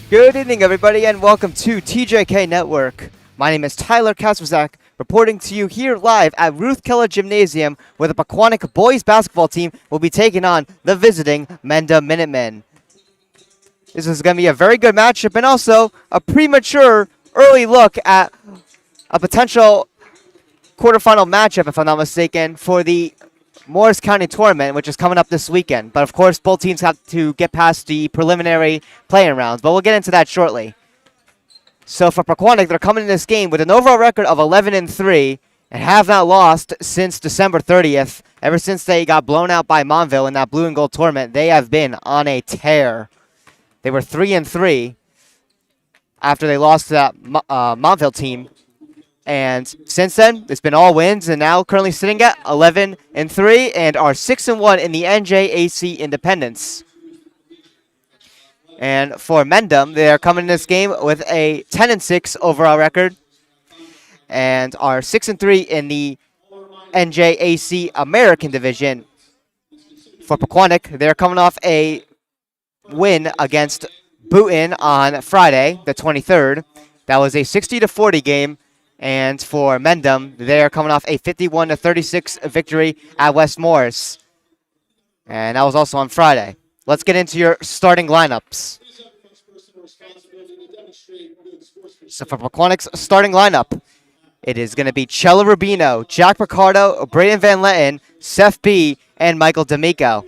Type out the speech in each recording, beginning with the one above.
Good evening, everybody, and welcome to TJK Network. My name is Tyler Kasperzak, reporting to you here live at Ruth Keller Gymnasium, where the Pequannock boys basketball team will be taking on the visiting Mendham Minutemen. This is going to be a very good matchup and also a premature early look at a potential quarterfinal matchup, if I'm not mistaken, for the Morris County Tournament, which is coming up this weekend. But, of course, both teams have to get past the preliminary play-in rounds, but we'll get into that shortly. So for Pequannock, they're coming in this game with an overall record of 11-3 and have not lost since December 30th. Ever since they got blown out by Montville in that blue and gold tournament, they have been on a tear. They were 3-3 after they lost to that Montville team. And since then, it's been all wins, and now currently sitting at 11-3 and are 6-1 in the NJAC Independence. And for Mendham, they are coming in this game with a 10-6 overall record and are 6-3 in the NJAC American Division. For Pequannock, they're coming off a win against Boonton on Friday, the 23rd. That was a 60-40 game. And for Mendham, they are coming off a 51-36 victory at West Morris. And that was also on Friday. Let's get into your starting lineups. So for Pequannock's starting lineup, it is going to be Chella Rubino, Jack Picardo, Braden Van Letten, Seth B., and Michael D'Amico.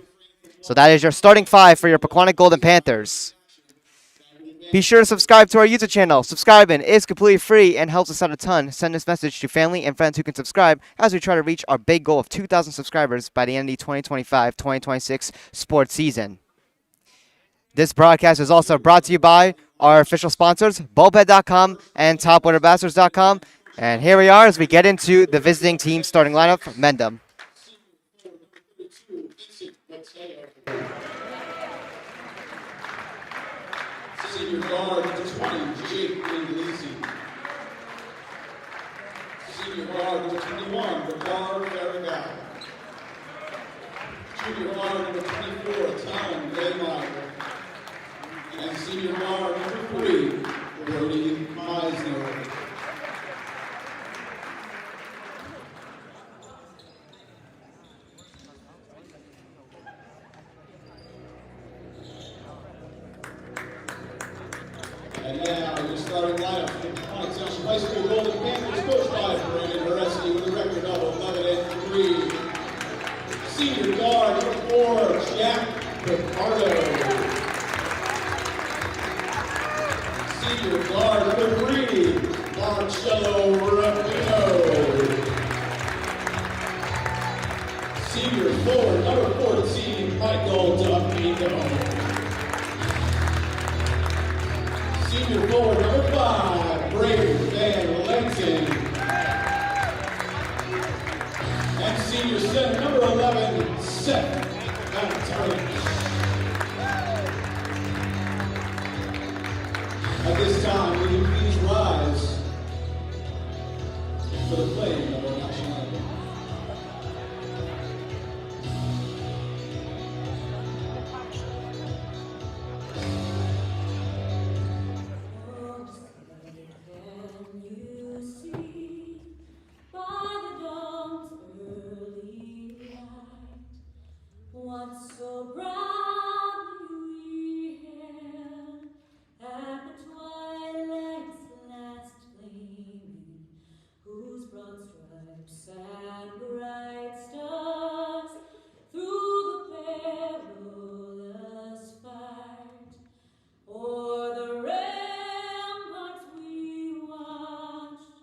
So that is your starting five for your Pequannock Golden Panthers. Be sure to subscribe to our YouTube channel. Subscribing is completely free and helps us out a ton. Send this message to family and friends who can subscribe as we try to reach our big goal of 2,000 subscribers by the end of the 2025-2026 sports season. This broadcast is also brought to you by our official sponsors, Bulbhead.com and TopWinterBastards.com. And here we are as we get into the visiting team starting lineup for Mendham. Senior guard number 20, Jake Inglesi. Senior guard number 21, Ricardo Ferragamo. Junior guard number 24, Tom Baymeyer. And senior guard number 3, Brody Meisner. And now, your starting lineup for the Pequannock Township High School Golden Panthers, coached by Brandon Horesky with a record of 11-3. Senior guard number 4, Jack Picardo. Senior guard number 3, Marcello Rubino. Senior forward number 14, Michael D'Amico. Senior forward number 5, Braden Van Letten. And senior center number 11, Seth Valentine. At this time, will you please rise for the playing of our national anthem. Once so proudly we hailed at the twilight's last gleaming, whose broad stripes and bright stars through the perilous fight o'er the ramparts we watched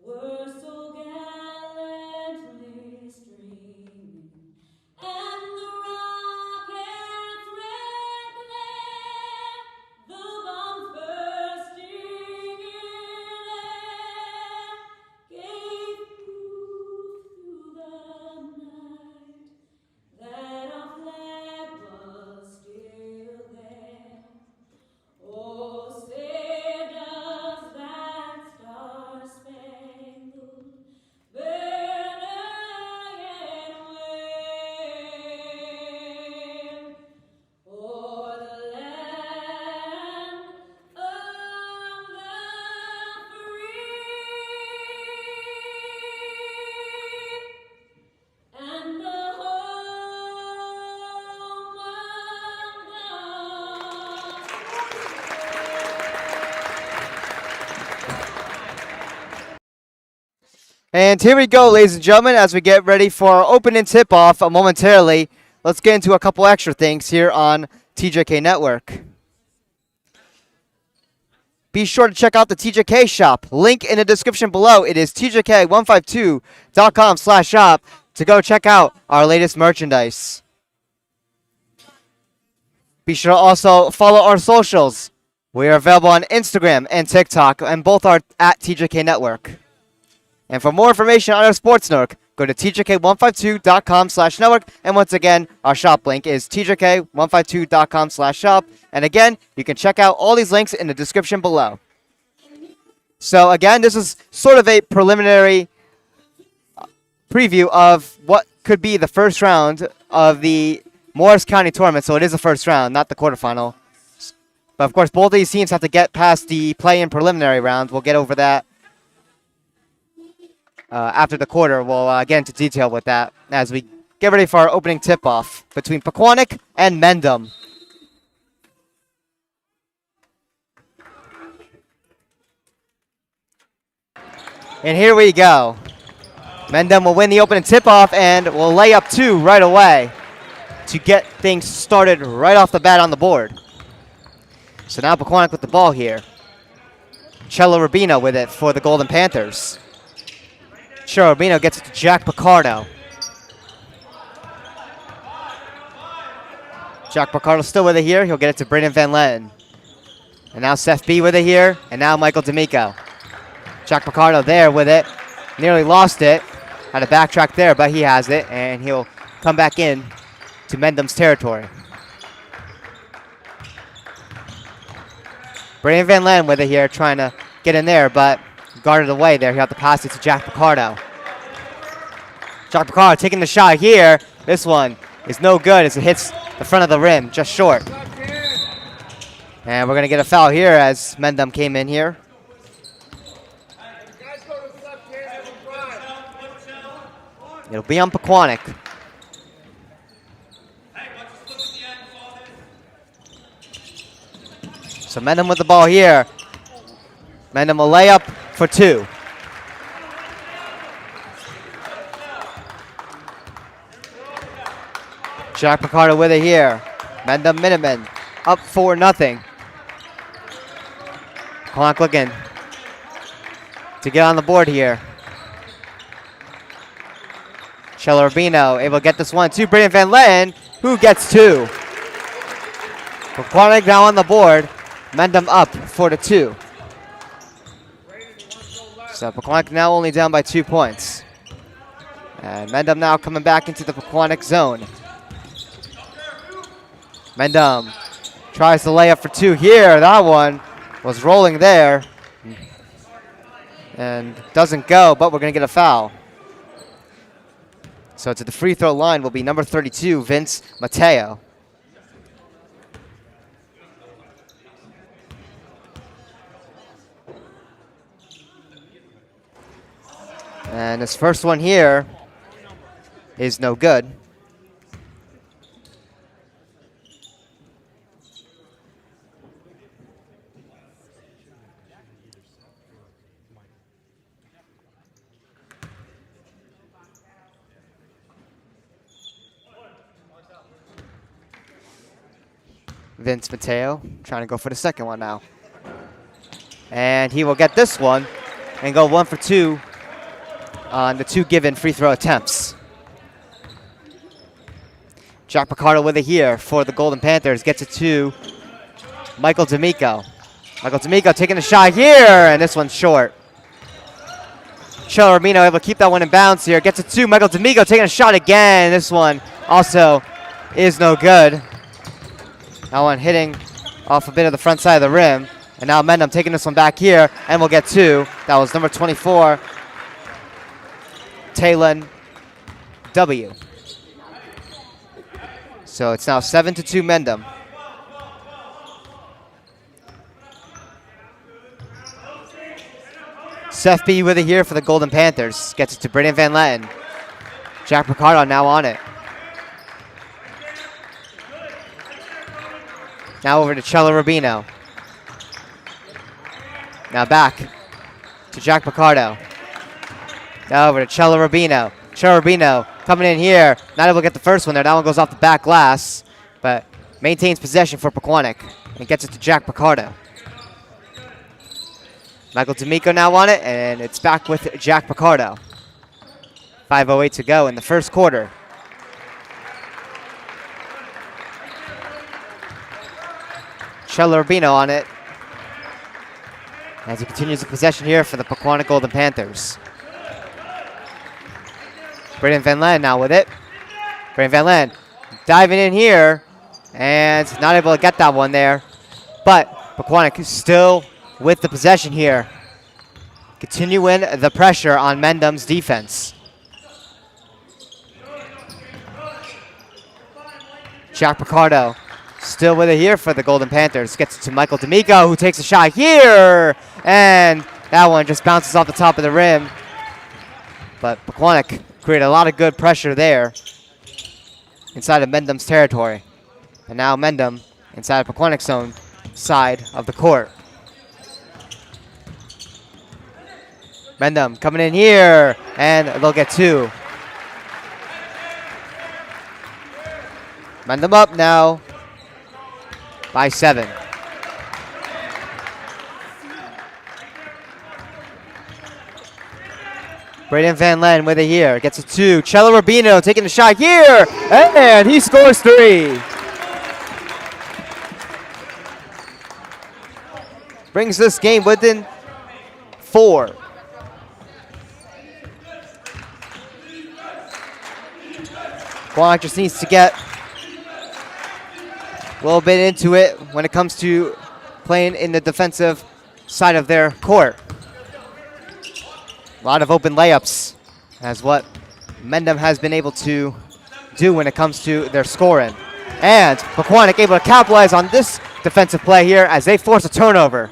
were so gallantly streaming. And the rocket's red glare, the bombs bursting in air, gave proof through the And here we go, ladies and gentlemen, as we get ready for our opening tip-off momentarily. Let's get into a couple extra things here on TJK Network. Be sure to check out the TJK shop. Link in the description below. It is tjk152.com/shop to go check out our latest merchandise. Be sure to also follow our socials. We are available on Instagram and TikTok, and both are at TJK Network. And for more information on our sports network, go to tjk152.com/network. And once again, our shop link is tjk152.com/shop. And again, you can check out all these links in the description below. So again, this is sort of a preliminary preview of what could be the first round of the Morris County tournament. So it is the first round, not the quarterfinal. But of course, both of these teams have to get past the play-in preliminary round. We'll get over that after the quarter. We'll get into detail with that as we get ready for our opening tip-off between Pequannock and Mendham. And here we go. Mendham will win the opening tip-off and will lay up 2 right away to get things started right off the bat on the board. So now Pequannock with the ball here. Cello Rubino with it for the Golden Panthers. Cello Rubino gets it to Jack Picardo. Jack Picardo still with it here. He'll get it to Brandon Van Letten. And now Seth B with it here. And now Michael D'Amico. Jack Picardo there with it. Nearly lost it. Had to backtrack there, but he has it. And he'll come back in to Mendham's territory. Brandon Van Letten with it here, trying to get in there, but guarded away there. He'll have to pass it to Jack Picardo. Jack Picardo taking the shot here. This one is no good as it hits the front of the rim, just short. And we're going to get a foul here as Mendham came in here. It'll be on Pequannock. So Mendham with the ball here. Mendham will lay up for 2. Jack Picardo with it here. Mendham Minutemen up 4-0. Pequannock looking to get on the board here. Cello Rubino able to get this one to Brandon Van Letten, who gets 2. Pequannock now on the board. Mendham up 4-2. So Pequannock now only down by 2 points. And Mendham now coming back into the Pequannock zone. Mendham tries to lay up for 2 here. That one was rolling there. And doesn't go, but we're going to get a foul. So to the free throw line will be number 32, Vince Mateo. And this first one here is no good. Vince Mateo trying to go for the second one now. And he will get this one and go 1 for 2 on the 2 given free throw attempts. Jack Picardo with it here for the Golden Panthers. Gets it to Michael D'Amico. Michael D'Amico taking a shot here, and this one's short. Cello Rubino able to keep that one in bounds here. Gets it to Michael D'Amico taking a shot again. This one also is no good. That one hitting off a bit of the front side of the rim. And now Mendham taking this one back here, and we'll get 2. That was number 24, Talon W. So it's now 7-2 Mendham. Seth B with it here for the Golden Panthers. Gets it to Brandon Van Letten. Jack Picardo now on it. Now over to Cello Rubino. Now back to Jack Picardo. Now over to Cello Rubino. Cello Rubino coming in here. Not able to get the first one there. That one goes off the back glass. But maintains possession for Pequannock. And gets it to Jack Picardo. Michael D'Amico now on it. And it's back with Jack Picardo. 5:08 to go in the first quarter. Cello Rubino on it. As he continues the possession here for the Pequannock Golden Panthers. Braden Van Len now with it. Braden Van Len diving in here and not able to get that one there. But Pequannock is still with the possession here. Continuing the pressure on Mendham's defense. Jack Picardo still with it here for the Golden Panthers. Gets it to Michael D'Amico, who takes a shot here. And that one just bounces off the top of the rim. But Pequannock created a lot of good pressure there inside of Mendham's territory. And now Mendham inside of Pequannock's own side of the court. Mendham coming in here, and they'll get two. Mendham up now by 7. Braden Van Len with it here. Gets it to Cello Rubino taking the shot here. And he scores 3. Brings this game within 4. Pequannock just needs to get a little bit into it when it comes to playing in the defensive side of their court. A lot of open layups as what Mendham has been able to do when it comes to their scoring. And Pequannock able to capitalize on this defensive play here as they force a turnover.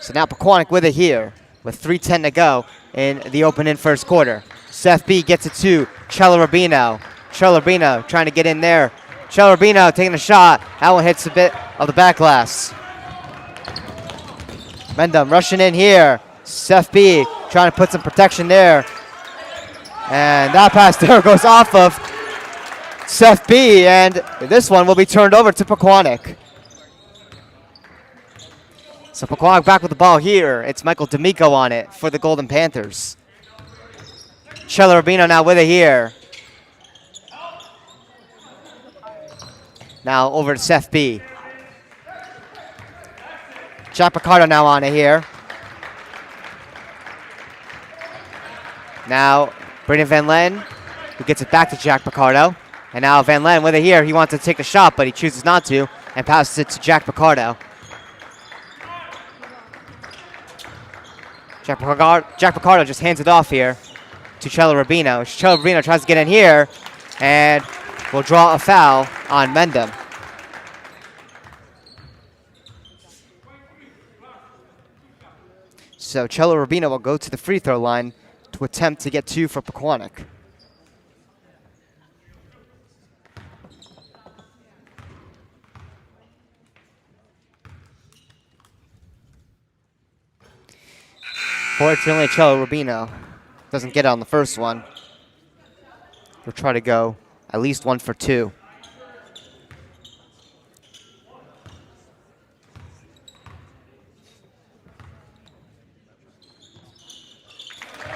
So now Pequannock with it here with 3:10 to go in the opening first quarter. Seth B gets it to Cello Rubino. Cello Rubino trying to get in there. Cello Rubino taking a shot. That one hits a bit of the back glass. Mendham rushing in here. Seth B trying to put some protection there. And that pass there goes off of Seth B. And this one will be turned over to Pequannock. So Pequannock back with the ball here. It's Michael D'Amico on it for the Golden Panthers. Cello Rubino now with it here. Now over to Seth B. Jack Picardo now on it here. Now Braden Van Len, who gets it back to Jack Picardo. And now Van Len with it here. He wants to take a shot, but he chooses not to and passes it to Jack Picardo. Jack Picardo just hands it off here to Cello Rubino. Cello Rubino tries to get in here and will draw a foul on Mendham. So Cello Rubino will go to the free throw line to attempt to get 2 for Pequannock. Fortunately, Cello Rubino doesn't get it on the first one. He'll try to go at least 1 for 2.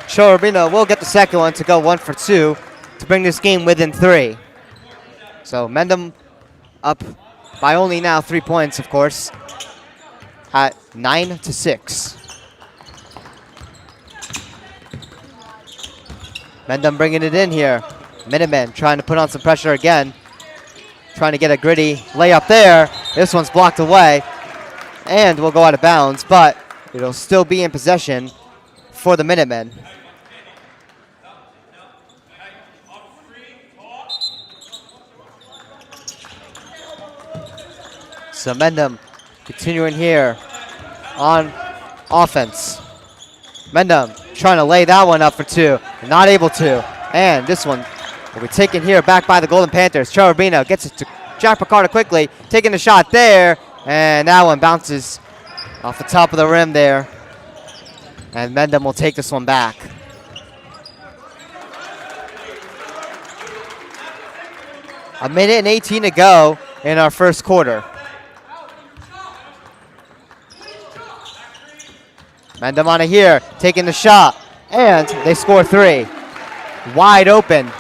Cello Rubino will get the second one to go 1 for 2 to bring this game within 3. So Mendham up by only now 3 points, of course, at 9-6. Mendham bringing it in here. Minutemen trying to put on some pressure again. Trying to get a gritty layup there. This one's blocked away and will go out of bounds, but it'll still be in possession for the Minutemen. So Mendham continuing here on offense. Mendham trying to lay that one up for 2. Not able to. And this one will be taken here back by the Golden Panthers. Cello Rubino gets it to Jack Picardo quickly. Taking the shot there. And that one bounces off the top of the rim there. And Mendham will take this one back. A minute and 18 to go in our first quarter. Mendham on it here, taking the shot, and they score 3. Wide open.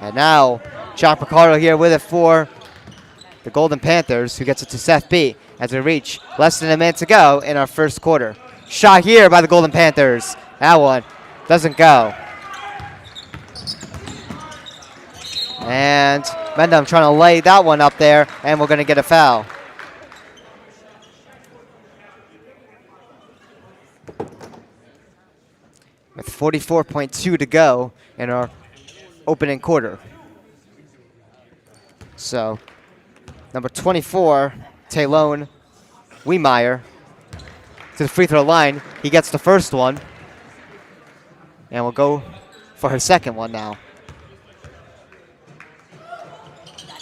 And now, Jack Picardo here with it for the Golden Panthers, who gets it to Seth B. as we reach less than a minute to go in our first quarter. Shot here by the Golden Panthers. That one doesn't go. And Mendham trying to lay that one up there, and we're going to get a foul. With 44.2 to go in our opening quarter. So, number 24, Taylone Wiemeyer, to the free throw line. He gets the first one. And we'll go for her second one now.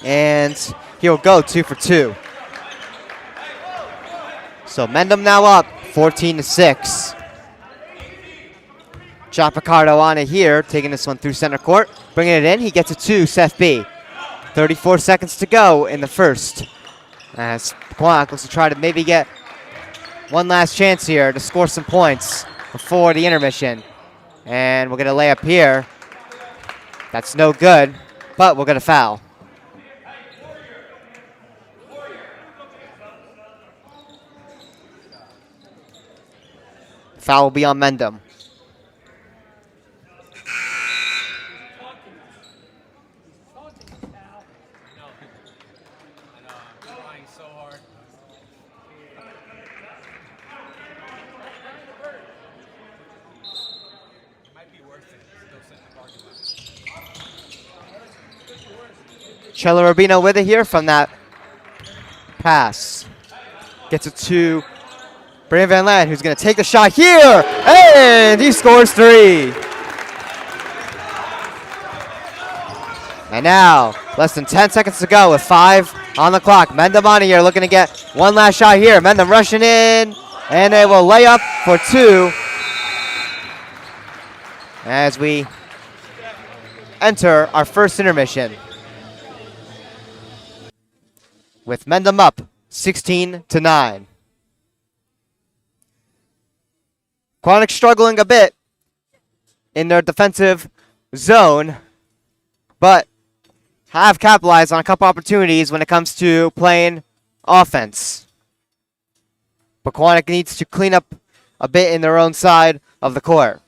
And he'll go 2 for 2. So Mendham now up 14-6. Jack Picardo on it here, taking this one through center court, bringing it in. He gets it to Seth B. 34 seconds to go in the first. As Pequannock looks to try to maybe get one last chance here to score some points before the intermission. And we'll get a layup here. That's no good, but we'll get a foul. Foul will be on Mendham. Chella Rubino with it here from that pass. Gets it to Brandon Van Land, who's going to take the shot here, and he scores 3. And now, less than 10 seconds to go with 5 on the clock. Mendham on here looking to get one last shot here. Mendham rushing in, and they will lay up for 2 as we enter our first intermission. With Mendham up 16-9. Pequannock struggling a bit in their defensive zone, but have capitalized on a couple opportunities when it comes to playing offense. Pequannock needs to clean up a bit in their own side of the court.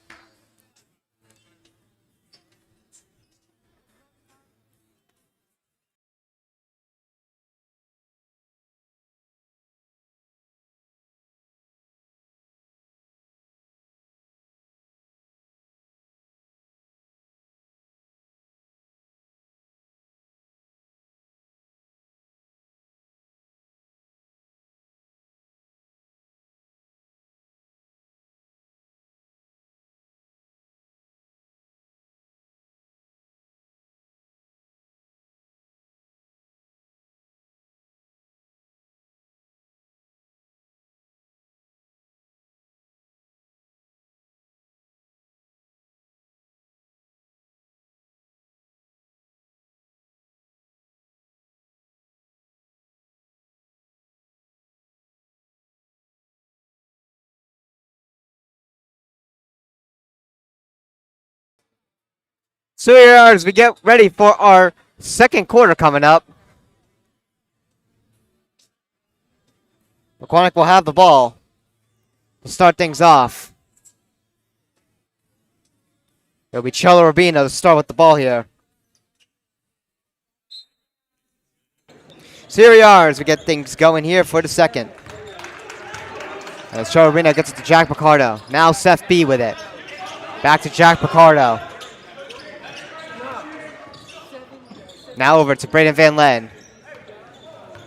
So here as we get ready for our second quarter coming up. Pequannock will have the ball to start things off. It'll be Chella Rubino to start with the ball here. So here we are as we get things going here for the second. As Chella Rubino gets it to Jack Picardo. Now Seth B with it. Back to Jack Picardo. Now over to Brayden Van Len.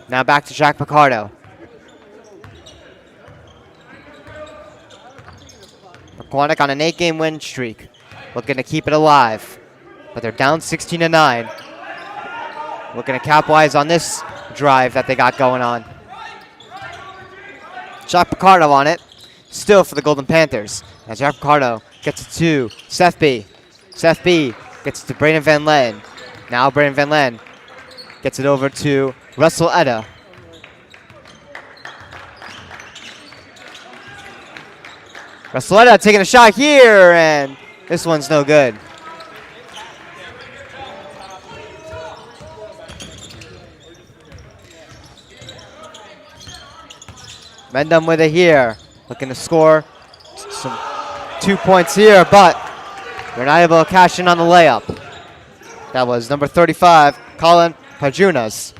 Now back to Jack Picardo. Pequannock on an 8-game win streak. Looking to keep it alive. But they're down 16-9. Looking to capitalize on this drive that they got going on. Jack Picardo on it. Still for the Golden Panthers. Now Jack Picardo gets it to Seth B. Seth B gets it to Brandon Van Len. Now Brandon Van Len gets it over to Russell Etta. Russell Etta taking a shot here, and this one's no good. Mendham with it here. Looking to score some 2 points here, but they're not able to cash in on the layup. That was number 35, Colin Pajunas.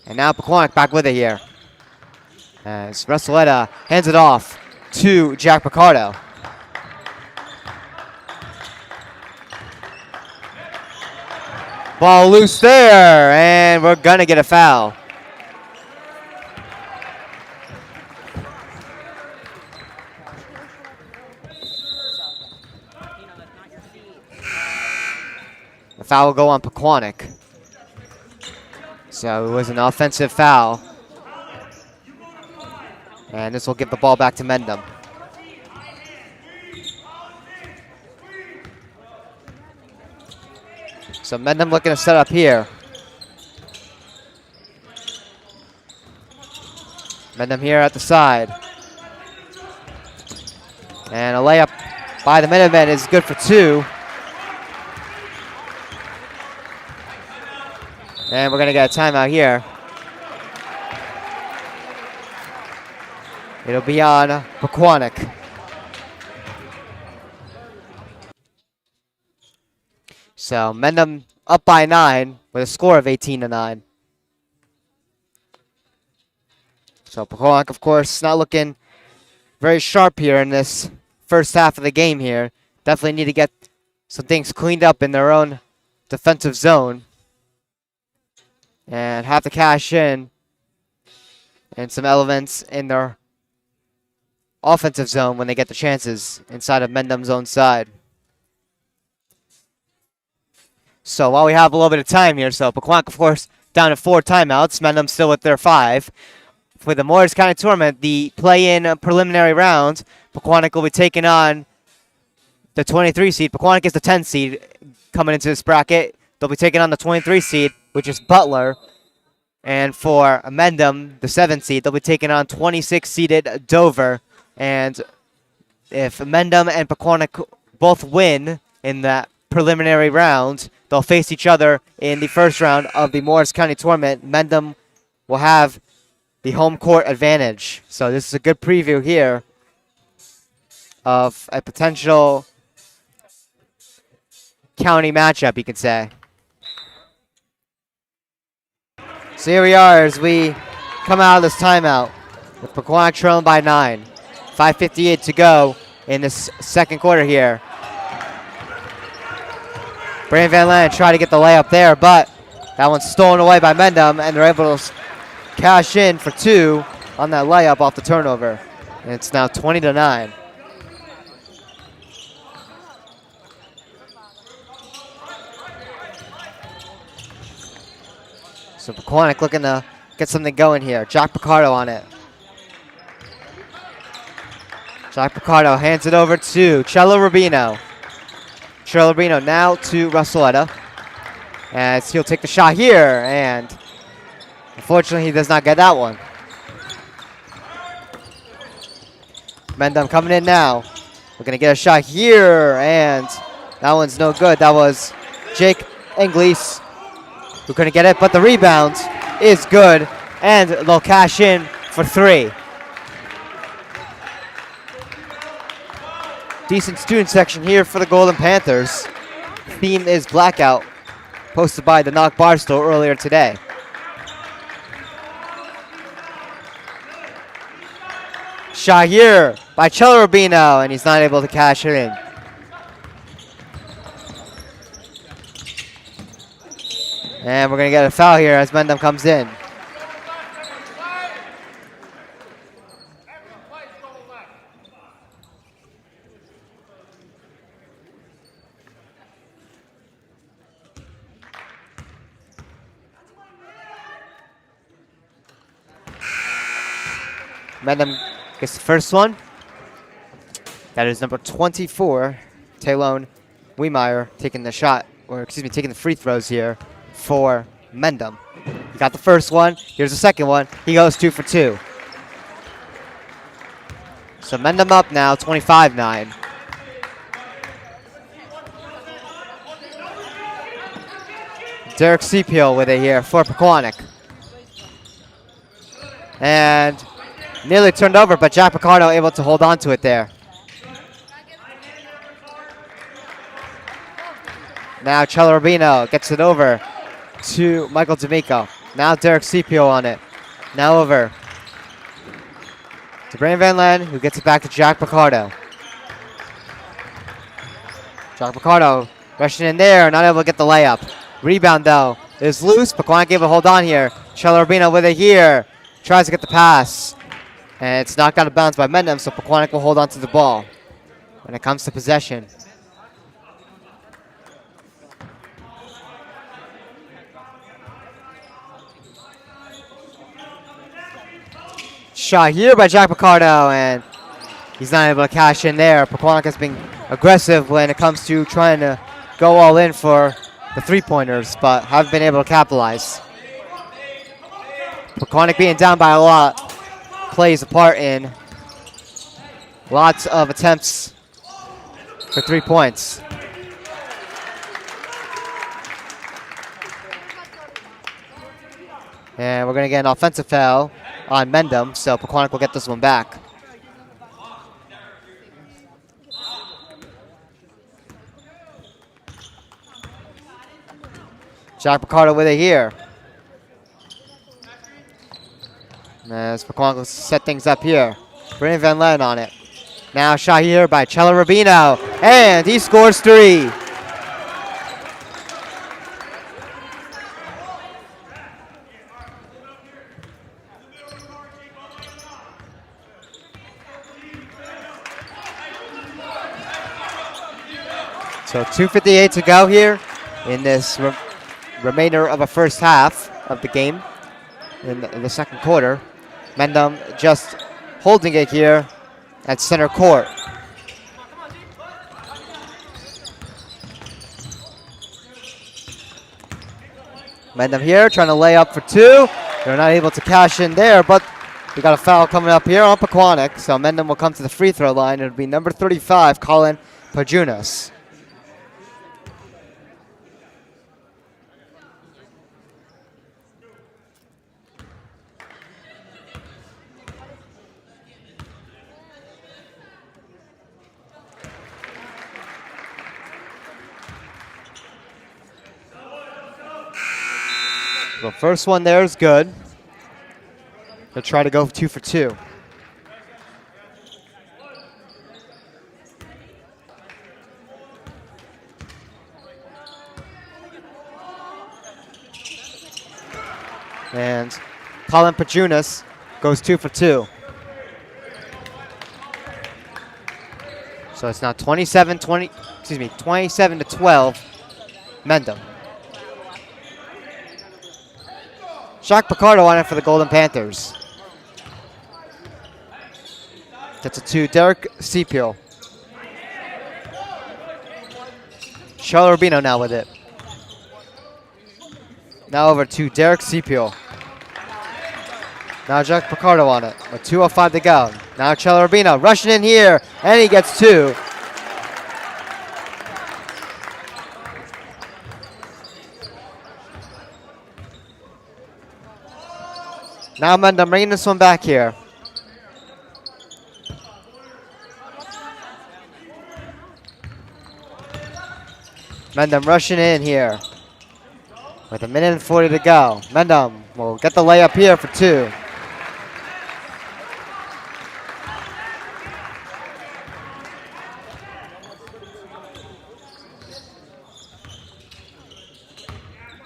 And now Pequannock back with it here. As Russell Etta hands it off to Jack Picardo. Ball loose there, and we're gonna get a foul. The foul will go on Pequannock. So it was an offensive foul. And this will give the ball back to Mendham. So Mendham looking to set up here. Mendham here at the side. And a layup by the Minutemen is good for 2. And we're going to get a timeout here. It'll be on Pequannock. So Mendham up by 9 with a score of 18-9. So Pequannock, of course, not looking very sharp here in this first half of the game here. Definitely need to get some things cleaned up in their own defensive zone. And have to cash in and some elements in their offensive zone when they get the chances inside of Mendham's own side. So while we have a little bit of time here, so Pequannock, of course, down to 4 timeouts. Mendham still with their 5. For the Morris County Tournament, the play-in preliminary round, Pequannock will be taking on the 23 seed. Pequannock is the 10 seed coming into this bracket. They'll be taking on the 23 seed, which is Butler. And for Mendham, the 7 seed, they'll be taking on 26-seeded Dover. And if Mendham and Pequannock both win in that preliminary round, they'll face each other in the first round of the Morris County Tournament. Mendham will have the home court advantage. So this is a good preview here of a potential county matchup, you could say. So here we are as we come out of this timeout with Pequannock trailing by 9. 5:58 to go in this second quarter here. Brandon Van Len tried to get the layup there, but that one's stolen away by Mendham, and they're able to cash in for 2 on that layup off the turnover. And it's now 20-9. So Pequannock looking to get something going here. Jack Picardo on it. Jack Picardo hands it over to Cello Rubino. Cello Rubino now to Russell Etta. As he'll take the shot here, and unfortunately he does not get that one. Mendham coming in now. We're going to get a shot here, and that one's no good. That was Jake Inglis who couldn't get it, but the rebound is good, and they'll cash in for 3. Decent student section here for the Golden Panthers. Theme is blackout, posted by the Knock Barstool earlier today. Shot here by Cello Rubino, and he's not able to cash it in. And we're going to get a foul here as Mendham comes in. Mendham gets the first one. That is number 24, Talon Wiemeyer, taking the shot, or excuse me, taking the free throws here for Mendham. He got the first one. Here's the second one. He goes 2 for 2. So Mendham up now, 25-9. Derek Sepiel with it here for Pequannock. And nearly turned over, but Jack Picardo able to hold on to it there. Now Cello Rubino gets it over to Michael D'Amico. Now Derek Sepiel on it. Now over to Brandon Van Len, who gets it back to Jack Picardo. Jack Picardo rushing in there, not able to get the layup. Rebound, though, is loose. Pequannock able to hold on here. Cello Rubino with it here. Tries to get the pass. And it's knocked out of bounds by Mendham, so Pequannock will hold on to the ball when it comes to possession. Shot here by Jack Picardo, and he's not able to cash in there. Pequannock has been aggressive when it comes to trying to go all in for the three-pointers, but haven't been able to capitalize. Pequannock being down by a lot plays a part in lots of attempts for 3 points. And we're going to get an offensive foul on Mendham, so Pequannock will get this one back. Jack Picardo with it here. As Pequannock will set things up here. Brandon Van Len on it. Now shot here by Cello Rubino, and he scores 3. So 2:58 to go here in this remainder of a first half of the game in the second quarter. Mendham just holding it here at center court. Mendham here trying to lay up for 2. They're not able to cash in there, but we got a foul coming up here on Pequannock. So Mendham will come to the free throw line. It'll be number 35, Colin Pajunas. The first one there is good. He'll try to go 2 for 2. And Colin Pajunas goes 2 for 2. So it's now 27 to 12, Mendham. Jack Picardo on it for the Golden Panthers. Gets it to Derek Sepiel. Cello Rubino now with it. Now over to Derek Sepiel. Now Jack Picardo on it with 2:05 to go. Now Cello Rubino rushing in here, and he gets 2. Now Mendham bringing this one back here. Mendham rushing in here with 1:40 to go. Mendham will get the layup here for 2.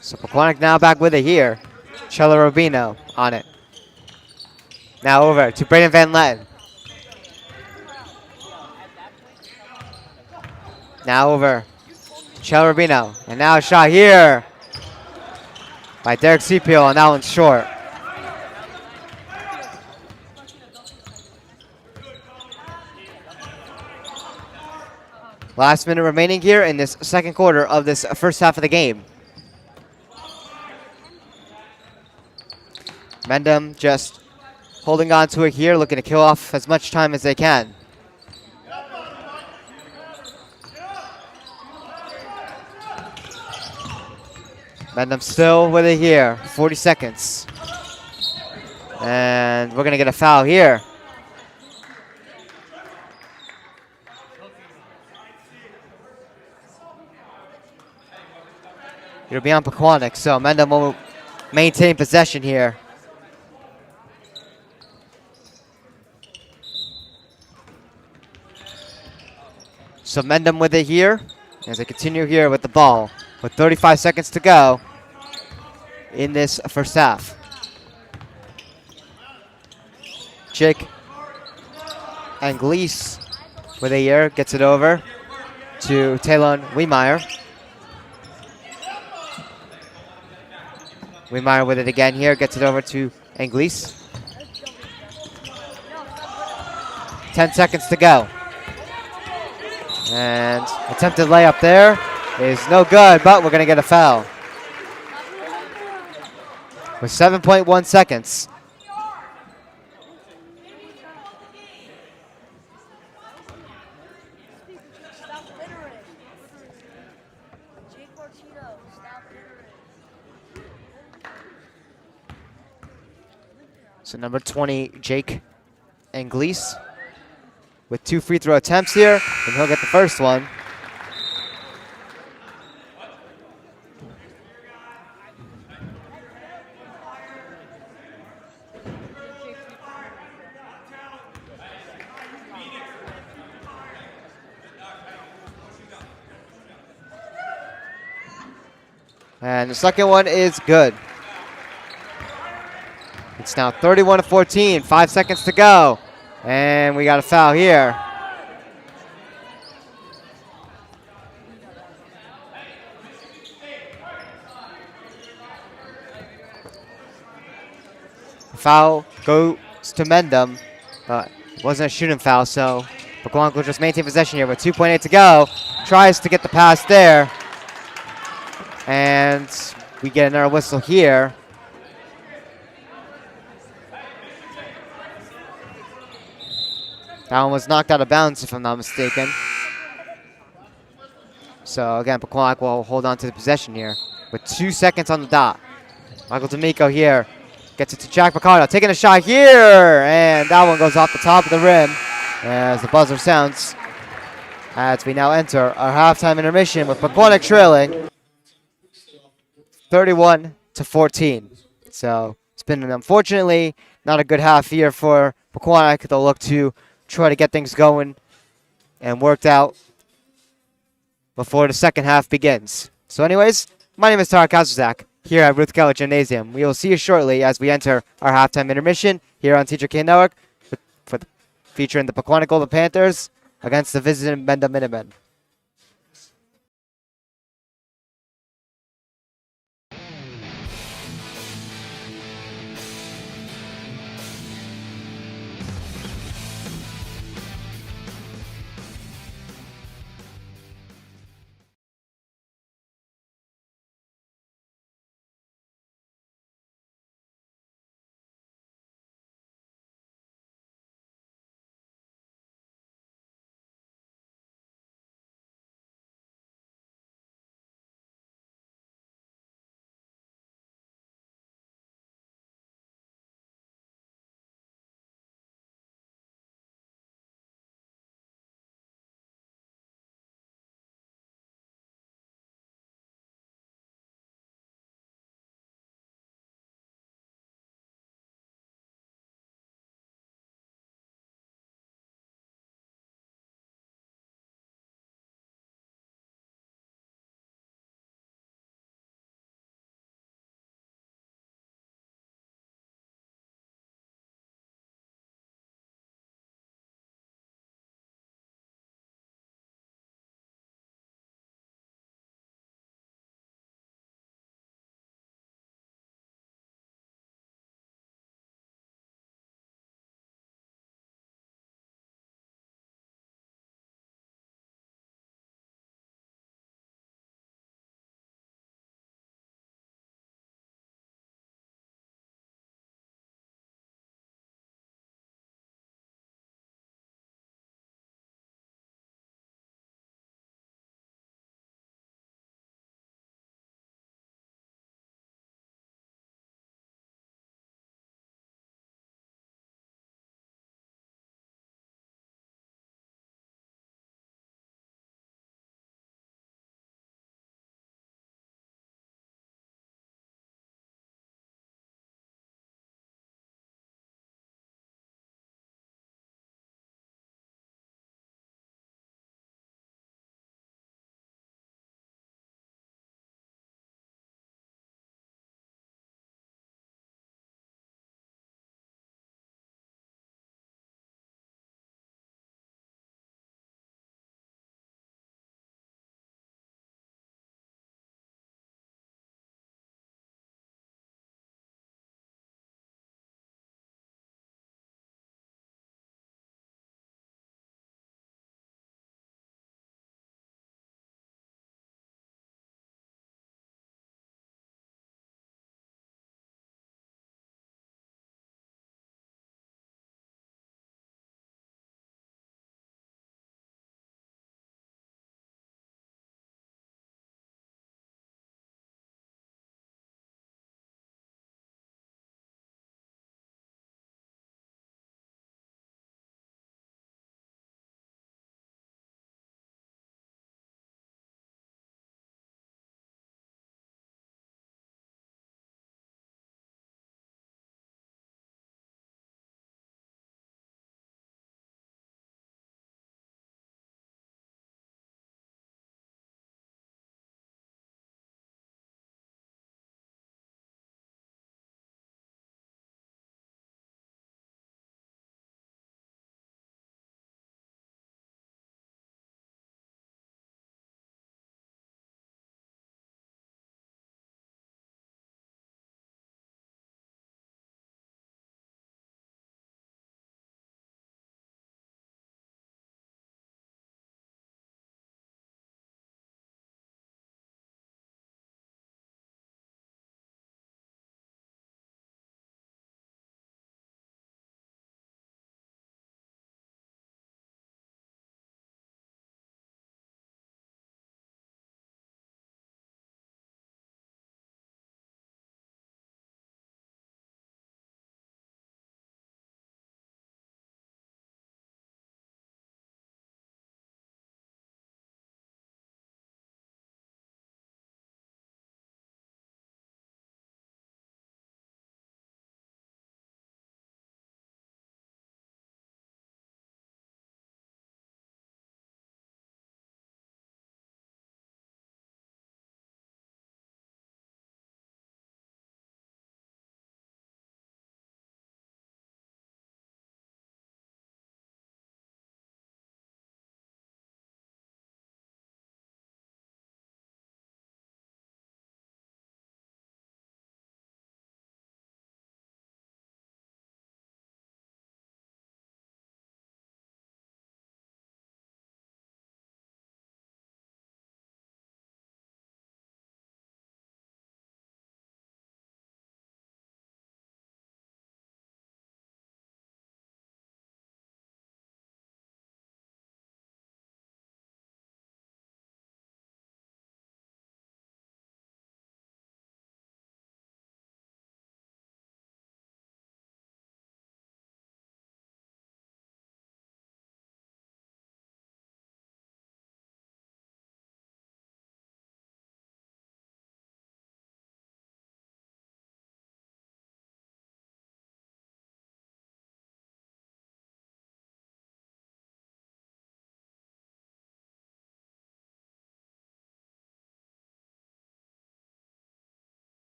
So Pequannock now back with it here. Cello Rubino on it. Now over to Brandon Van Len. Now over to Cello Rubino. And now a shot here by Derek Sepiel, and that one's short. Last minute remaining here in this second quarter of this first half of the game. Mendham just holding on to it here, looking to kill off as much time as they can. Mendham still with it here, 40 seconds. And we're going to get a foul here. It'll be on Pequannock, so Mendham will maintain possession here. So Mendham with it here as they continue here with the ball with 35 seconds to go in this first half. Jake and Gleese with it here, gets it over to Talon Wiemeyer. Wiemeyer with it again here, gets it over to Anglese. 10 seconds to go. And attempted layup there is no good, but we're going to get a foul. With 7.1 seconds. So number 20, Jake Anglese, with 2 free throw attempts here, and he'll get the first one. And the second one is good. It's now 31-14, 5 seconds to go. And we got a foul here. Foul goes to Mendham, but it wasn't a shooting foul, so Pequannock will just maintain possession here with 2.8 to go. Tries to get the pass there. And we get another whistle here. That one was knocked out of bounds, if I'm not mistaken. So again, Pequannock will hold on to the possession here with 2 seconds on the dot. Michael D'Amico here gets it to Jack Picardo, taking a shot here, and that one goes off the top of the rim as the buzzer sounds. As we now enter our halftime intermission with Pequannock trailing 31-14. So it's been unfortunately not a good half here for Pequannock. They'll look to try to get things going and worked out before the second half begins. So anyways, my name is Tara Kazuzak here at Ruth Keller Gymnasium. We will see you shortly as we enter our halftime intermission here on TJK Network featuring the Pequannock Golden Panthers against the visiting Mendham Minutemen.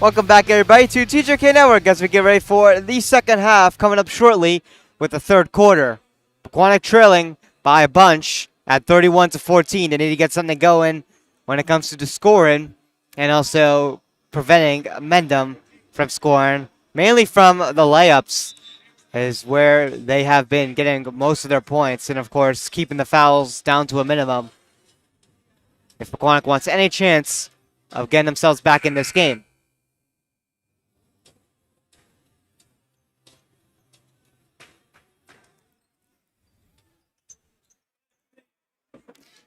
Welcome back, everybody, to TJK Network as we get ready for the second half coming up shortly with the third quarter. Pequannock trailing by a bunch at 31-14. They need to get something going when it comes to the scoring and also preventing Mendham from scoring, mainly from the layups is where they have been getting most of their points, and of course keeping the fouls down to a minimum if Pequannock wants any chance of getting themselves back in this game.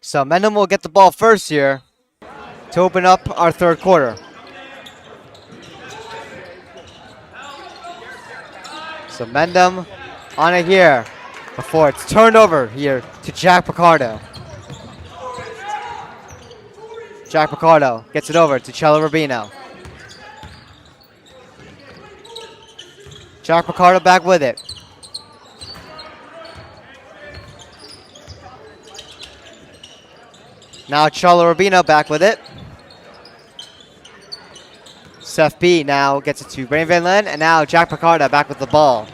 So Mendham will get the ball first here to open up our third quarter. So Mendham on it here before it's turned over here to Jack Picardo. Jack Picardo gets it over to Cello Rubino. Jack Picardo back with it. Now Cello Rubino back with it. Seth B now gets it to Brandon Van Len, and now Jack Picardo back with the ball.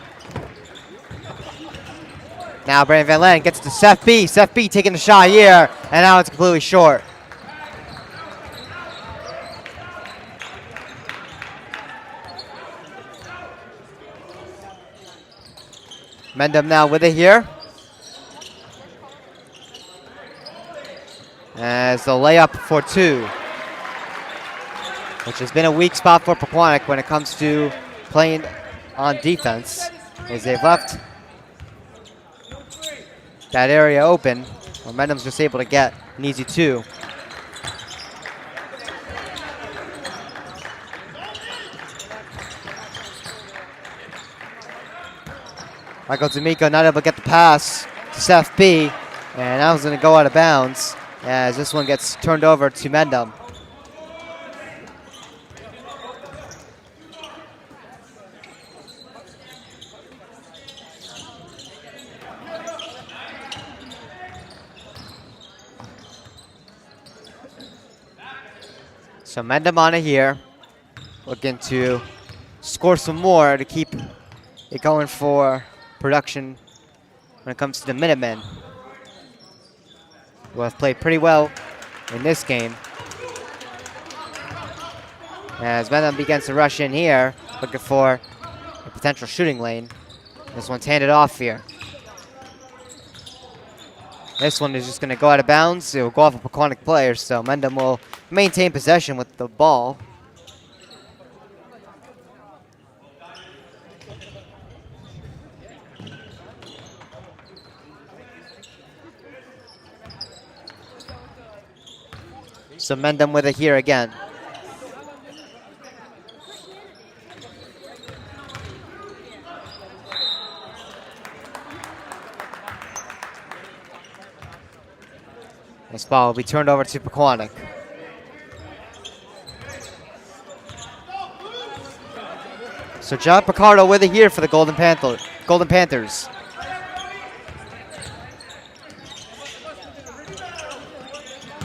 Now Brandon Van Len gets it to Seth B. Seth B taking the shot here, and now it's completely short. Mendham now with it here. As the layup for two, which has been a weak spot for Pequannock when it comes to playing on defense, as they've left that area open, where Mendham's just able to get an easy two. Michael D'Amico not able to get the pass to Seth B, and that was going to go out of bounds as this one gets turned over to Mendham. So Mendham on it here, looking to score some more to keep it going for production when it comes to the Minutemen, who have played pretty well in this game. As Mendham begins to rush in here, looking for a potential shooting lane. This one's handed off here. This one is just going to go out of bounds. It will go off a Pequannock player, so Mendham will maintain possession with the ball. So Mendham with it here again. This ball will be turned over to Pequannock. So John Picardo with it here for the Golden Panthers.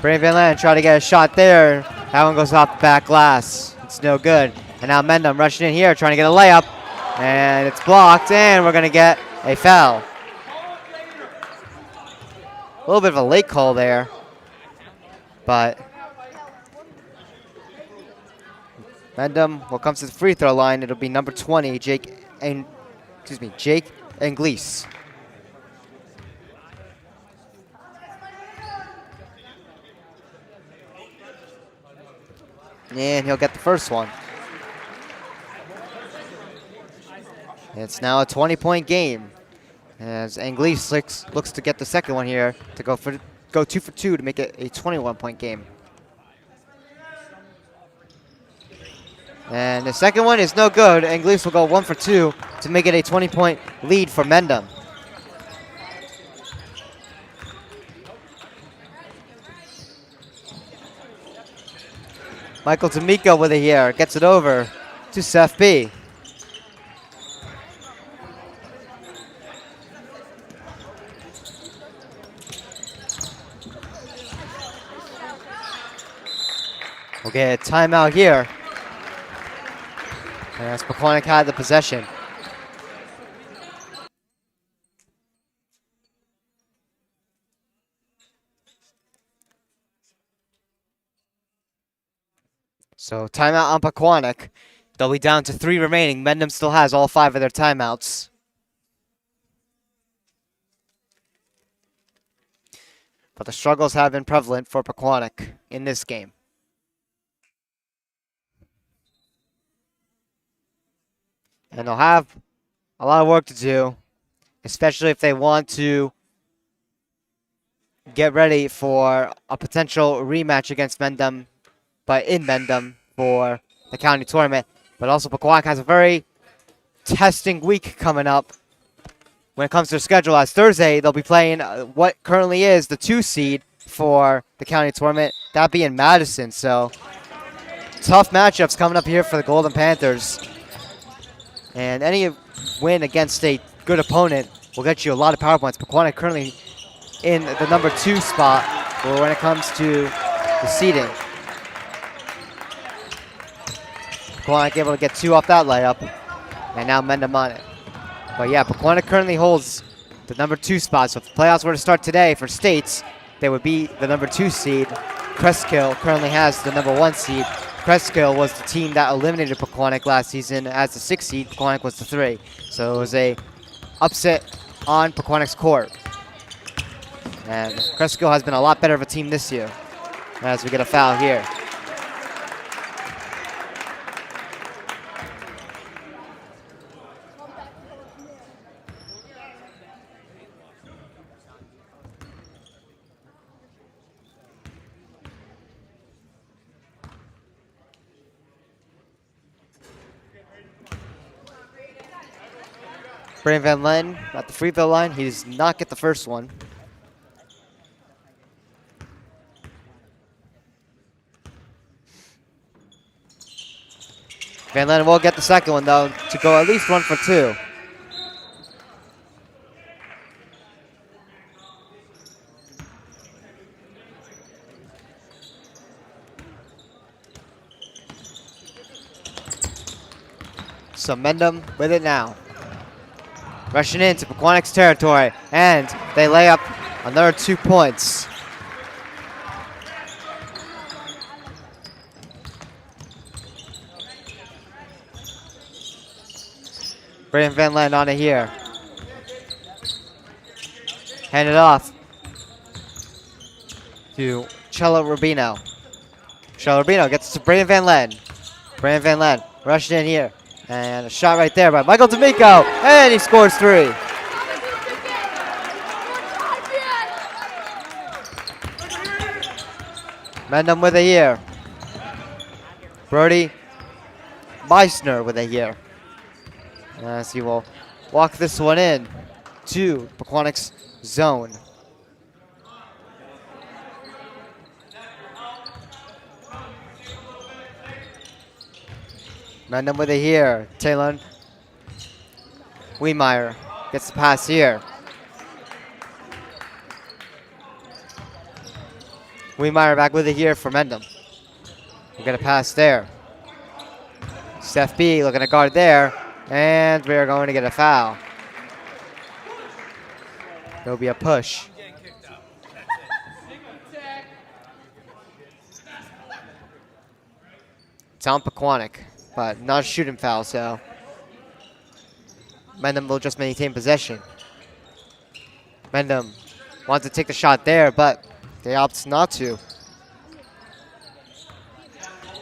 Brandon Van Len trying to get a shot there. That one goes off the back glass. It's no good. And now Mendham rushing in here trying to get a layup. And it's blocked, and we're going to get a foul. A little bit of a late call there. But Mendham will come to the free throw line. It'll be number 20, Jake Anglese. And he'll get the first one. It's now a 20-point game as Anglese looks to get the second one here to go 2 for 2 to make it a 21-point game. And the second one is no good. Anglese will go 1 for 2 to make it a 20-point lead for Mendham. Michael D'Amico with it here, gets it over to Seth B. We'll get a timeout here As Pequannock had the possession. So timeout on Pequannock. They'll be down to 3 remaining. Mendham still has all 5 of their timeouts. But the struggles have been prevalent for Pequannock in this game. And they'll have a lot of work to do, especially if they want to get ready for a potential rematch against Mendham, but in Mendham for the county tournament. But also Pequannock has a very testing week coming up when it comes to their schedule. As Thursday, they'll be playing what currently is the 2 seed for the county tournament, that being Madison. So tough matchups coming up here for the Golden Panthers. And any win against a good opponent will get you a lot of power points. Pequannock currently in the number 2 spot when it comes to the seeding. Pequannock able to get 2 off that layup, and now Mendham on it. But yeah, Pequannock currently holds the number 2 spot. So if the playoffs were to start today for states, they would be the number 2 seed. Cresskill currently has the number 1 seed. Cresskill was the team that eliminated Pequannock last season as the 6th seed. Pequannock was the 3. So it was a upset on Pequannock's court. And Cresskill has been a lot better of a team this year as we get a foul here. Brandon Van Len at the free throw line. He does not get the first one. Van Len will get the second one, though, to go at least 1 for 2. So Mendham with it now. Rushing into Pequannock's territory, and they lay up another 2 points. Brandon Van Len on it here. Hand it off to Cello Rubino. Cello Rubino gets to Brandon Van Len. Brandon Van Len rushing in here. And a shot right there by Michael D'Amico, and he scores 3. Mendham with it here. Brody Meissner with it here. As he will walk this one in to Pequannock's zone. Mendham with it here. Talon Wiemeyer gets the pass here. Wiemeyer back with it here for Mendham. We get a pass there. Steph B looking to guard there. And we are going to get a foul. There'll be a push. It's on Pequannock, but not a shooting foul, so Mendham will just maintain possession. Mendham wants to take the shot there, but they opts not to.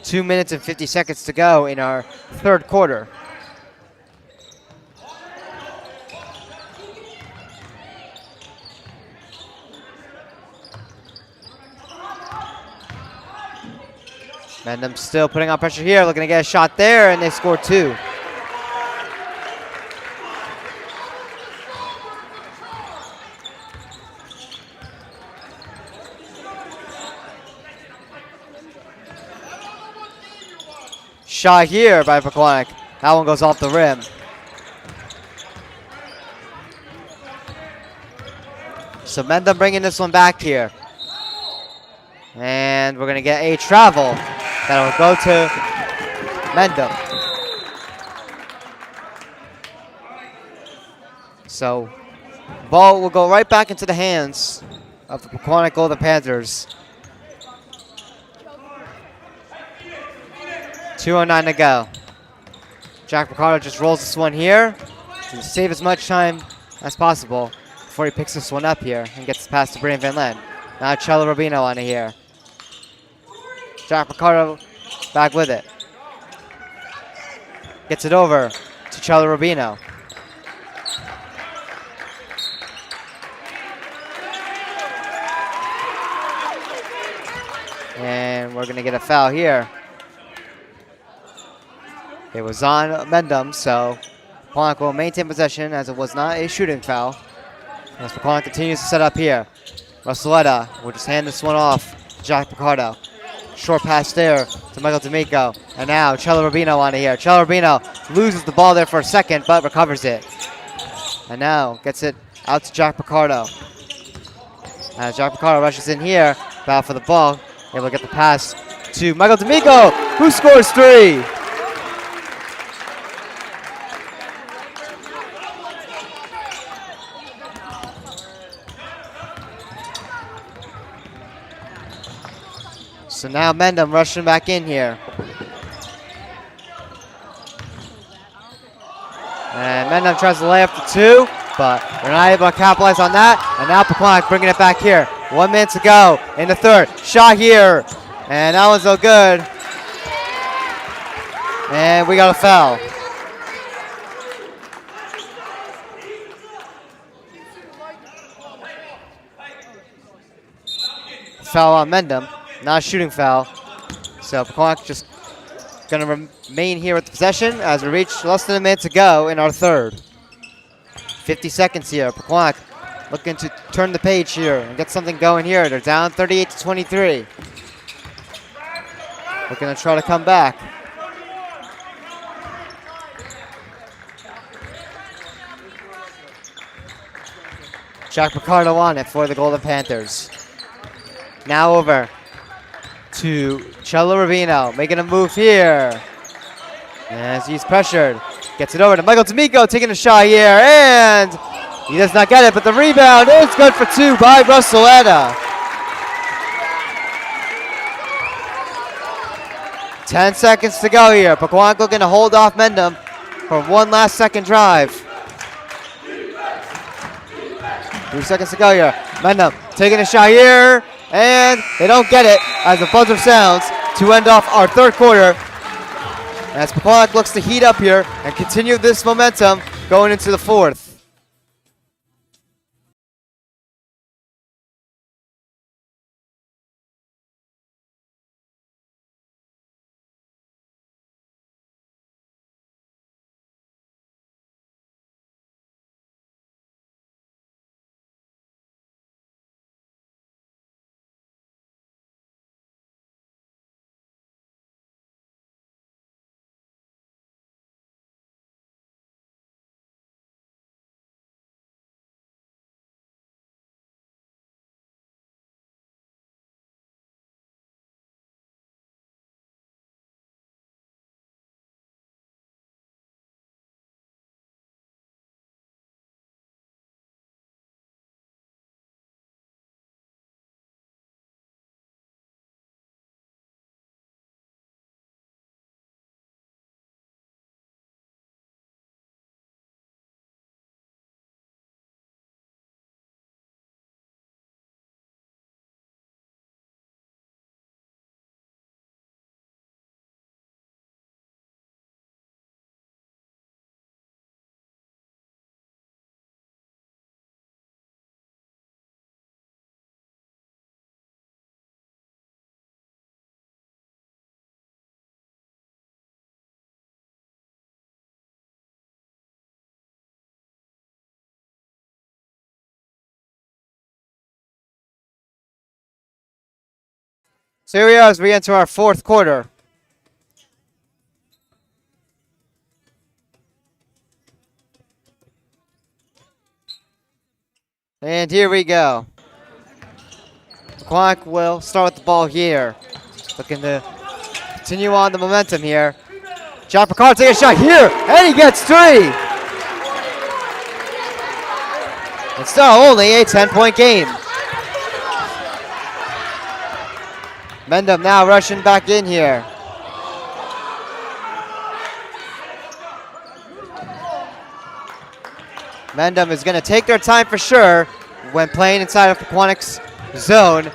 2 minutes and 50 seconds to go in our third quarter. Mendham still putting on pressure here, looking to get a shot there, and they score 2. Shot here by Pequannock. That one goes off the rim. So Mendham bringing this one back here. And we're going to get a travel that'll go to Mendham. So ball will go right back into the hands of the Pequannock Golden Panthers. 2:09 to go. Jack Picardo just rolls this one here to save as much time as possible before he picks this one up here and gets past to Brandon Van Len. Now Cello Rubino on it here. Jack Picardo back with it. Gets it over to Cello Rubino. And we're going to get a foul here. It was on Mendham, so Pequannock will maintain possession as it was not a shooting foul. As Pequannock continues to set up here. Russelletta will just hand this one off to Jack Picardo. Short pass there to Michael D'Amico. And now Cello Rubino on it here. Cello Rubino loses the ball there for a second, but recovers it. And now gets it out to Jack Picardo. As Jack Picardo rushes in here, battle for the ball. Able to get the pass to Michael D'Amico, who scores 3. So now Mendham rushing back in here. And Mendham tries to lay up for 2, but they're not able to capitalize on that. And now Pequannock bringing it back here. 1 minute to go in the third. Shot here. And that one's no good. And we got a foul. Foul on Mendham. Not a shooting foul. So Pequannock just going to remain here with the possession as we reach less than a minute to go in our third. 50 seconds here. Pequannock looking to turn the page here and get something going here. They're down 38-23. Looking to try to come back. Jack Picardo on it for the Golden Panthers. Now over to Cello Rubino, making a move here. As he's pressured, gets it over to Michael D'Amico, taking a shot here, and he does not get it, but the rebound is good for 2 by Russelletta. 10 seconds to go here. Pequannock looking to hold off Mendham for one last second drive. 3 seconds to go here. Mendham taking a shot here, and they don't get it as the buzzer sounds to end off our third quarter. As Pequannock looks to heat up here and continue this momentum going into the fourth. So here we are as we enter our fourth quarter. And here we go. Pequannock will start with the ball here. Looking to continue on the momentum here. Jack Picardo taking a shot here, and he gets 3. It's still only a 10-point game. Mendham now rushing back in here. Mendham is going to take their time for sure when playing inside of Pequannock's zone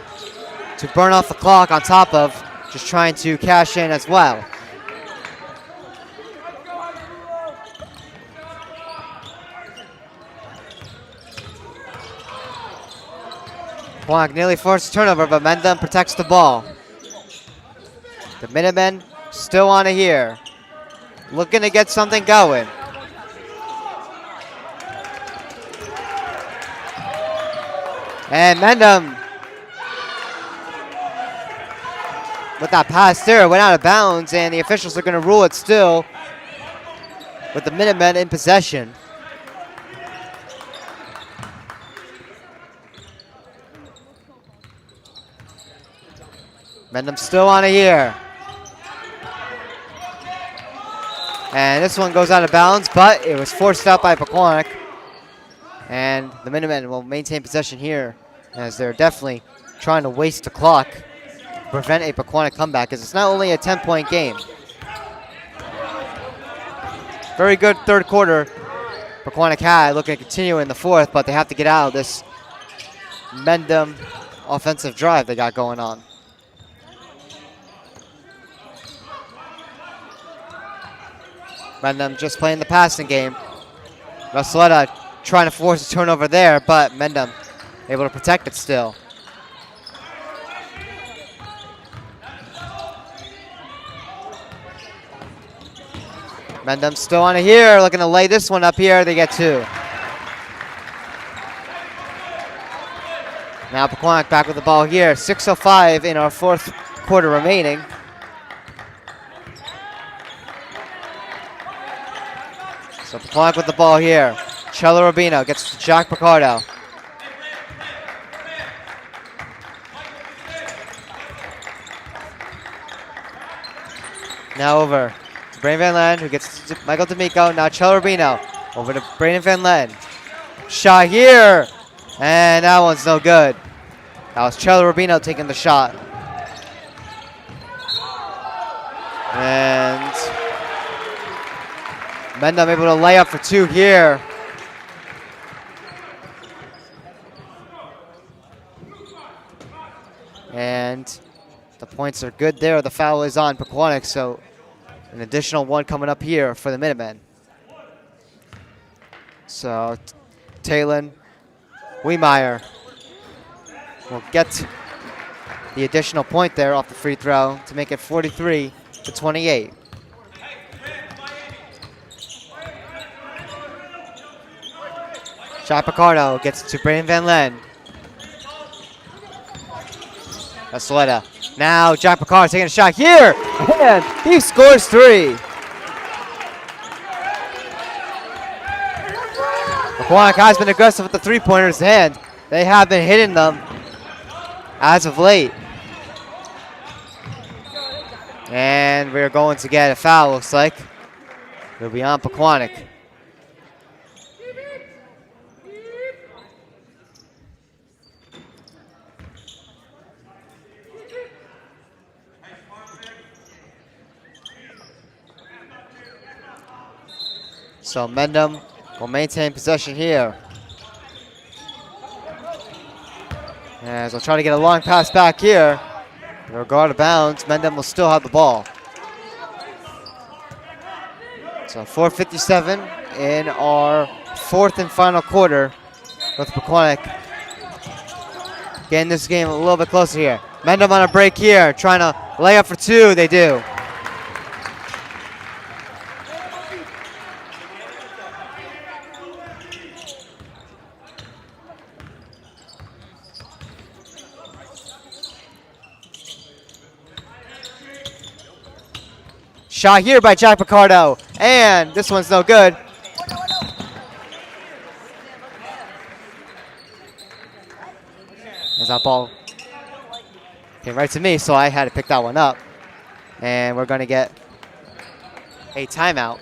to burn off the clock on top of just trying to cash in as well. Pequannock nearly forced a turnover, but Mendham protects the ball. The Minutemen still on it here, looking to get something going. And Mendham, with that pass there, went out of bounds, and the officials are going to rule it still with the Minutemen in possession. Mendham still on it here. And this one goes out of bounds, but it was forced out by Pequannock. And the Minutemen will maintain possession here, as they're definitely trying to waste the clock to prevent a Pequannock comeback, as it's not only a 10-point game. Very good third quarter Pequannock had, looking to continue in the fourth, but they have to get out of this Mendham offensive drive they got going on. Mendham just playing the passing game. Russelletta trying to force a turnover there, but Mendham able to protect it still. Mendham still on it here, looking to lay this one up here. They get two. Now Pequannock back with the ball here. 6:05 in our fourth quarter remaining. So Pequannock with the ball here. Cello Rubino gets to Jack Picardo. Now over to Brayden Van Len, who gets to Michael D'Amico. Now Cello Rubino over to Brayden Van Len. Shot here, and that one's no good. That was Cello Rubino taking the shot. And Mendham able to lay up for two here. And the points are good there. The foul is on Pequannock, so an additional one coming up here for the Minutemen. So Talon Wiemeyer will get the additional point there off the free throw to make it 43-28. Jack Picardo gets to Brayden Van Len. Russelletta. Now Jack Picardo taking a shot here, and he scores three. Pequannock has been aggressive with the three-pointers, and they have been hitting them as of late. And we're going to get a foul, looks like. It'll be on Pequannock. So Mendham will maintain possession here. As they'll try to get a long pass back here. They'll go out of bounds. Mendham will still have the ball. So 4:57 in our fourth and final quarter with Pequannock getting this game a little bit closer here. Mendham on a break here, trying to lay up for two. They do. Shot here by Jack Picardo, and this one's no good. As that ball came right to me, so I had to pick that one up. And we're going to get a timeout.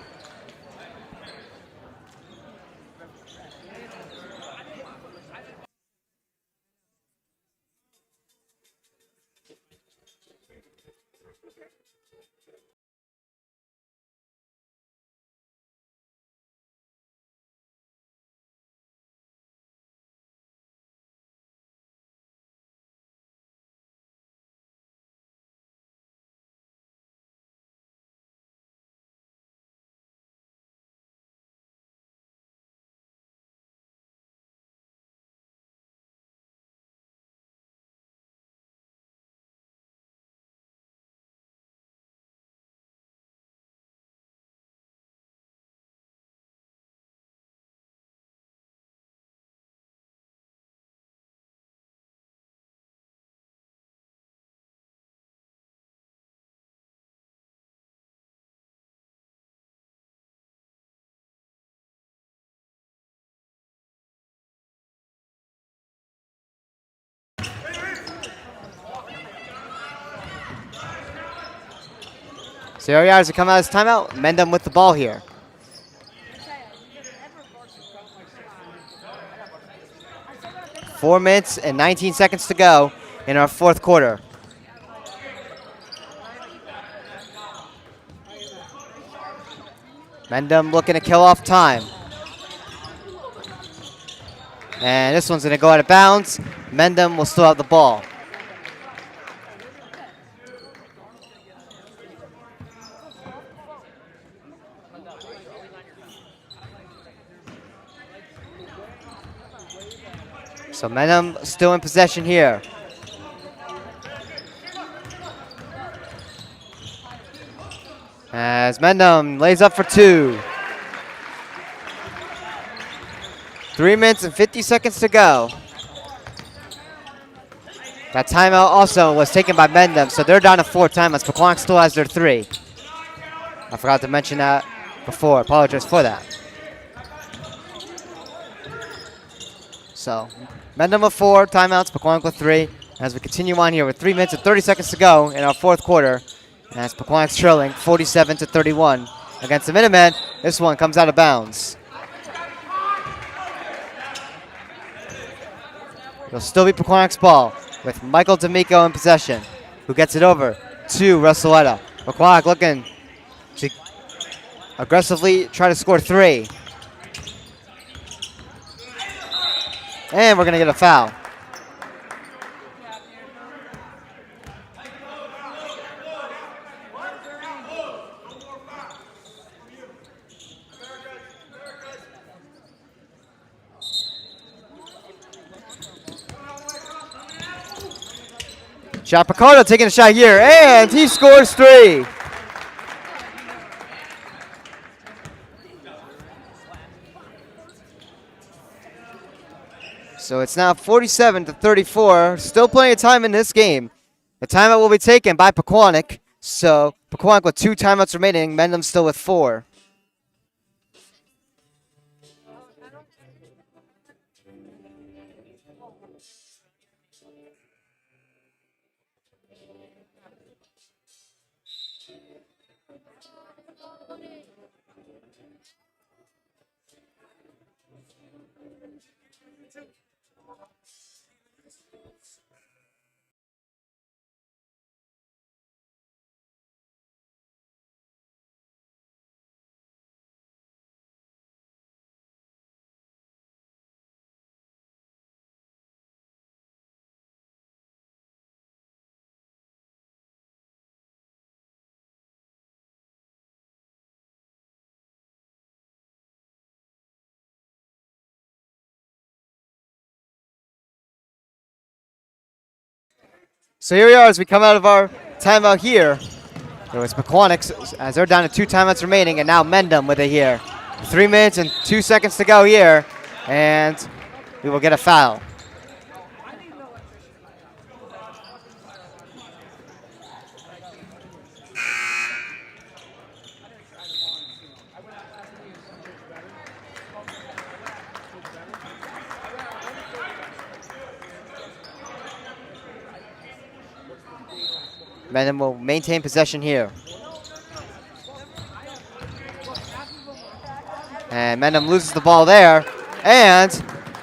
So here we are as we come out of this timeout. Mendham with the ball here. Four minutes and 19 seconds to go in our fourth quarter. Mendham looking to kill off time. And this one's going to go out of bounds. Mendham will still have the ball. So Mendham still in possession here. As Mendham lays up for two. 3 minutes and 50 seconds to go. That timeout also was taken by Mendham, so they're down to 4 timeouts. Pequannock still has their 3. I forgot to mention that before. Apologize for that. So Mendham with 4 timeouts, Pequannock with 3. As we continue on here with 3 minutes and 30 seconds to go in our fourth quarter. As Pequannock's trailing 47-31 against the Minutemen. This one comes out of bounds. It'll still be Pequannock's ball with Michael D'Amico in possession, who gets it over to Russelletta. Pequannock looking to aggressively try to score 3. And we're going to get a foul. Piquannock taking a shot here, and he scores 3. So it's now 47-34. Still plenty of time in this game. The timeout will be taken by Pequannock. So Pequannock with 2 timeouts remaining. Mendham still with 4. So here we are as we come out of our timeout here. It was Pequannock as they're down to 2 timeouts remaining, and now Mendham with it here. 3 minutes and 2 seconds to go here, and we will get a foul. Mendham will maintain possession here. And Mendham loses the ball there, and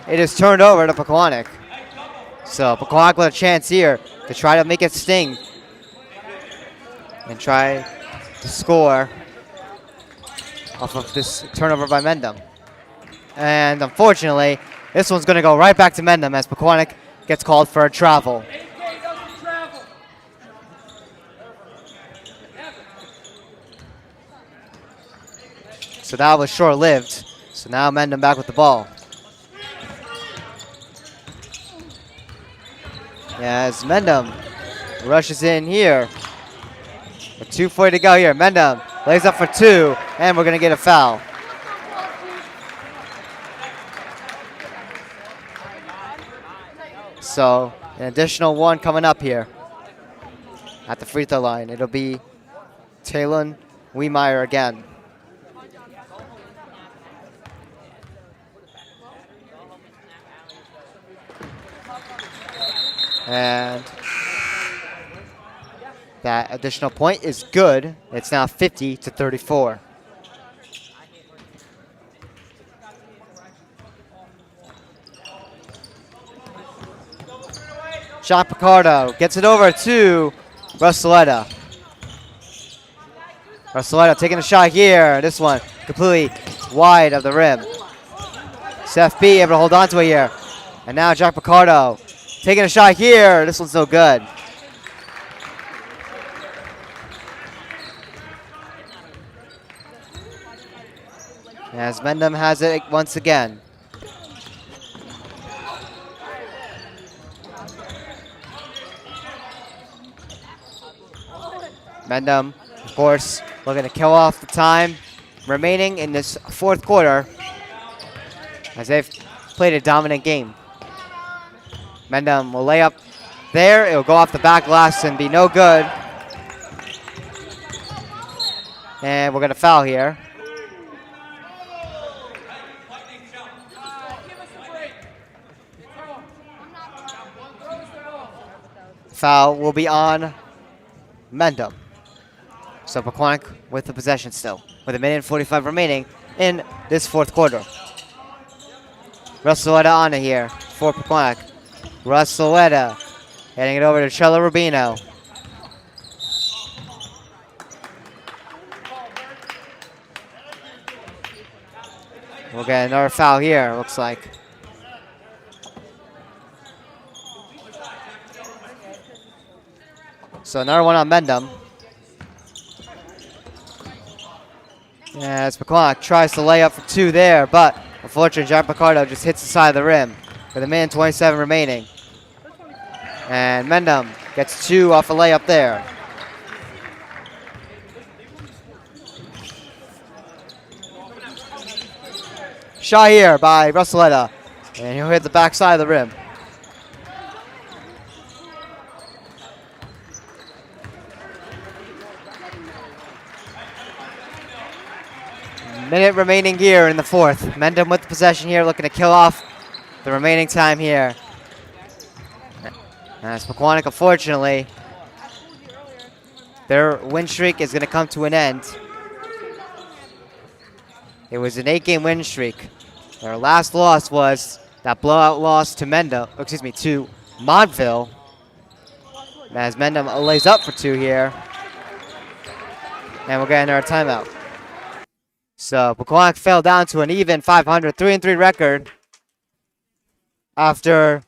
it is turned over to Pequannock. So Pequannock with a chance here to try to make it sting and try to score off of this turnover by Mendham. And unfortunately, this one's going to go right back to Mendham as Pequannock gets called for a travel. So that was short-lived. So now Mendham back with the ball. As Mendham rushes in here. With 2:40 to go here. Mendham lays up for 2, and we're going to get a foul. So an additional 1 coming up here at the free throw line. It'll be Talon Wiemeyer again. And That additional point is good. It's now 50-34. John Picardo gets it over to Russelletta. Russelletta taking a shot here. This one completely wide of the rim. Seth B able to hold on to it here. And now Jack Picardo taking a shot here. This one's no good. As Mendham has it once again. Mendham, of course, looking to kill off the time remaining in this fourth quarter as they've played a dominant game. Mendham will lay up there. It'll go off the back glass and be no good. And we're going to foul here. Foul will be on Mendham. So Pequannock with the possession still, with 1:45 remaining in this fourth quarter. Russelletta on it here for Pequannock. Russelletta heading it over to Trello Rubino. We'll get another foul here, looks like. So another one on Mendham. As Pequannock tries to lay up for two there, but unfortunately, Jack Picardo just hits the side of the rim with 1:27 remaining. And Mendham gets two off a layup there. Shot here by Russelletta, and he'll hit the backside of the rim. Minute remaining here in the fourth. Mendham with the possession here, looking to kill off the remaining time here. As Pequannock, unfortunately, their win streak is going to come to an end. It was an 8-game win streak. Their last loss was that blowout loss to to Montville. As Mendham lays up for two here. And we're getting our timeout. So Pequannock fell down to an even 500, 3-3 record after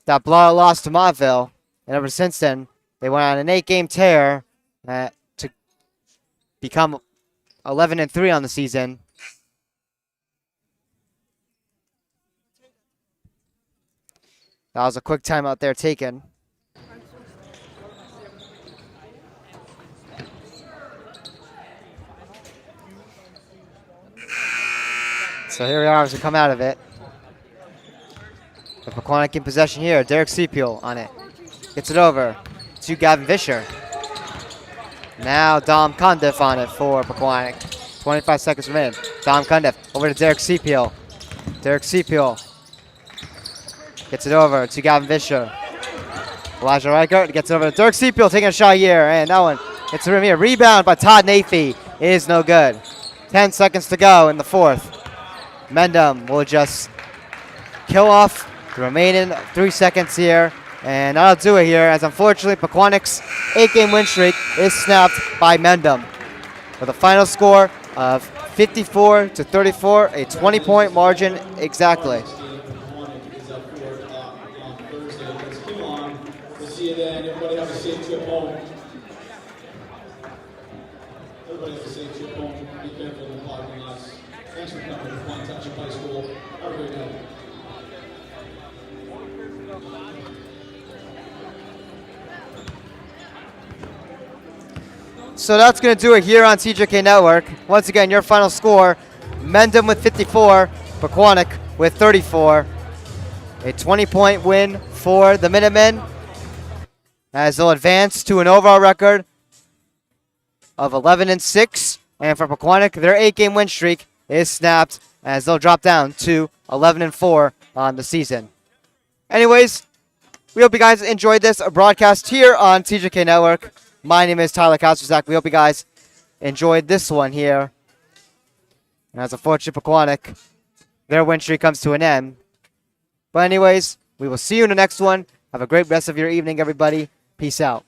that blowout loss to Montville. And ever since then, they went on an 8-game tear to become 11-3 on the season. That was a quick timeout there taken. So here we are as we come out of it. With Pequannock in possession here. Derek Sepiel on it. Gets it over to Gavin Vischer. Now Dom Cundiff on it for Pequannock. 25 seconds remaining. Dom Cundiff over to Derek Sepiel. Derek Sepiel gets it over to Gavin Vischer. Elijah Reichert gets it over to Derek Sepiel taking a shot here. And that one hits the rim here. Rebound by Todd Nathie is no good. 10 seconds to go in the fourth. Mendham will just kill off the remaining 3 seconds here. And that'll do it here, as unfortunately Pequannock's 8-game win streak is snapped by Mendham with a final score of 54-34, a 20-point margin exactly. We'll see you then. Everybody have a safe trip home. Everybody have a safe trip home. Be careful in the parking lots. Thanks for coming to Pequannock Township High School. Have a great night. So that's going to do it here on TJK Network. Once again, your final score, Mendham with 54, Pequannock with 34. A 20-point win for the Minutemen, as they'll advance to an overall record of 11-6. And for Pequannock, their 8-game win streak is snapped, as they'll drop down to 11-4 on the season. Anyways, we hope you guys enjoyed this broadcast here on TJK Network. My name is Tyler Kazuzak. We hope you guys enjoyed this one here. And as unfortunately, Pequannock, their win streak comes to an end. But anyways, we will see you in the next one. Have a great rest of your evening, everybody. Peace out.